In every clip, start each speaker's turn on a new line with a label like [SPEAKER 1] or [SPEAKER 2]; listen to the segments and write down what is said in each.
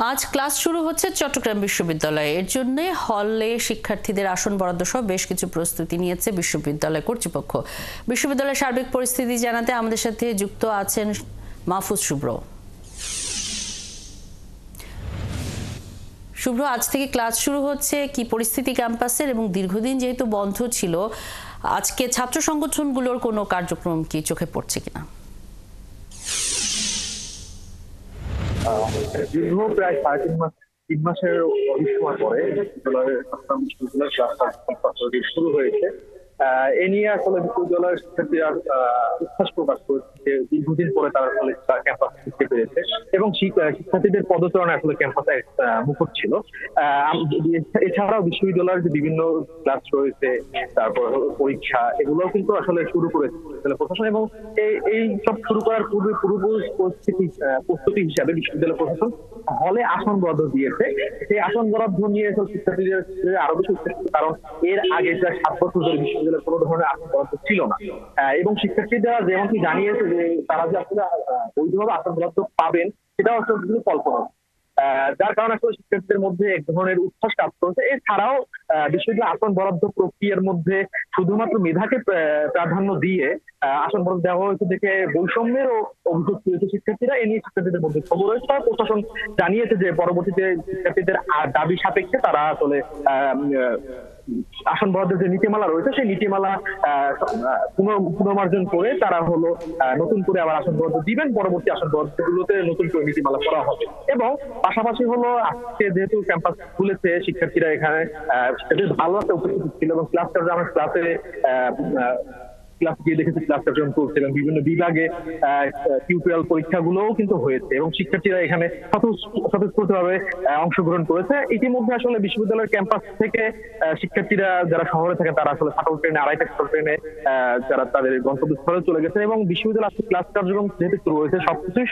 [SPEAKER 1] আজ ক্লাস শুরু হচ্ছে চট্টগ্রাম বিশ্ববিদ্যালয়ে। এর জন্য হলে শিক্ষার্থীদের আসন বরাদ্দ সহ বেশ কিছু প্রস্তুতি নিয়েছে বিশ্ববিদ্যালয় কর্তৃপক্ষ। বিশ্ববিদ্যালয়ের সার্বিক পরিস্থিতি জানাতে আমাদের সাথে যুক্ত আছেন মাহফুজ শুভ্র। শুভ্র, আজ থেকে ক্লাস শুরু হচ্ছে, কি পরিস্থিতি ক্যাম্পাসের? এবং দীর্ঘদিন যেহেতু বন্ধ ছিল, আজকে ছাত্র সংগঠনগুলোর কোনো কার্যক্রম কি চোখে পড়ছে কিনা?
[SPEAKER 2] দীর্ঘ প্রায় 3.5 মাসের অধিক সময় পরে বিশ্ববিদ্যালয়ের ক্লাস শুরু হয়েছে। এ নিয়ে আসলে বিশ্ববিদ্যালয়ের শিক্ষার্থীরা উচ্ছ্বাস প্রকাশ করেছে যে দীর্ঘদিন পরে তারা আসলে ক্যাম্পাস শিখতে পেরেছে এবং শিক্ষার্থীদের পদচারণে আসলে ক্যাম্পাসে মুখর ছিল। এছাড়াও বিশ্ববিদ্যালয়ের যে বিভিন্ন ক্লাস রয়েছে, তারপর পরীক্ষা, এগুলোও কিন্তু আসলে শুরু করেছে প্রশাসন। এবং এই সব শুরু করার পূর্বে পূর্ববর্তী প্রস্তুতি হিসাবে বিশ্ববিদ্যালয় প্রশাসন হলে আসন বরাদ্দ দিয়েছে। সেই আসন বরাদ্দ নিয়ে শিক্ষার্থীদের আরো বেশি উৎসাহিত, কারণ এর আগে প্রায় 7 বছর ধরে বিশ্ববিদ্যালয়ে কোনো ধরনের আসন বরাদ্দ ছিল না। এবং শিক্ষার্থীরা যেমনটি জানিয়েছে যে তারা যে আসলে বৈধভাবে আসন বরাদ্দ পাবেন সেটাও আসলে কল্পনা, যার কারণে আসলে শিক্ষার্থীদের মধ্যে এক ধরনের উচ্ছ্বাস কাজ করছে। এছাড়াও বিশ্ববিদ্যালয় আসন বরাদ্দ প্রক্রিয়ার মধ্যে শুধুমাত্র মেধাকে প্রাধান্য দিয়ে আসন বরাদ্দ দেওয়া হয়েছে দেখে বৈষম্যেরও অভিযোগ পেয়েছে শিক্ষার্থীরা। এ নিয়ে শিক্ষার্থীদের মধ্যে খবর রয়েছে। প্রশাসন জানিয়েছে যে পরবর্তীতে শিক্ষার্থীদের দাবি সাপেক্ষে তারা আসলে আসন বরাদ্দের যে নীতিমালা রয়েছে সেই নীতিমালা পুনর্মার্জন করে তারা নতুন করে আবার আসন বরাদ্দ দিবেন। পরবর্তী আসন বরাদ্দগুলোতে নতুন করে নীতিমালা করা হবে। এবং পাশাপাশি আজকে যেহেতু ক্যাম্পাস খুলেছে, শিক্ষার্থীরা এখানে ভালো একটা উপস্থিতি ছিল এবং ক্লাসে গিয়ে দেখেছি ক্লাস কার্যক্রম করছে এবং বিভিন্ন বিভাগে টিউটোরিয়াল পরীক্ষাগুলোও কিন্তু হয়েছে এবং শিক্ষার্থীরা এখানে স্বতঃস্ফূর্তভাবে অংশগ্রহণ করেছে। ইতিমধ্যে আসলে বিশ্ববিদ্যালয়ের ক্যাম্পাস থেকে শিক্ষার্থীরা যারা শহরে থাকে তারা আসলে শাটল ট্রেনে, আড়াইটা শাটল ট্রেনে যারা তাদের গন্তব্যস্থলে চলে গেছে। এবং বিশ্ববিদ্যালয় আজকে ক্লাস কার্যক্রম যেহেতু শুরু হয়েছে, সবকিছুই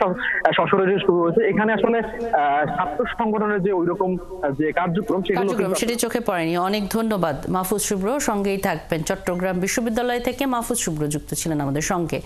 [SPEAKER 2] সশরীরে শুরু হয়েছে। এখানে আসলে ছাত্র সংগঠনের যে ওইরকম যে কার্যক্রম
[SPEAKER 1] সেটি চোখে পড়েনি। অনেক ধন্যবাদ মাহফুজ শুভ্র। সঙ্গেই থাকবেন। চট্টগ্রাম বিশ্ববিদ্যালয় থেকে মাহফুজ শুভ্র যুক্ত ছিলেন আমাদের সঙ্গে।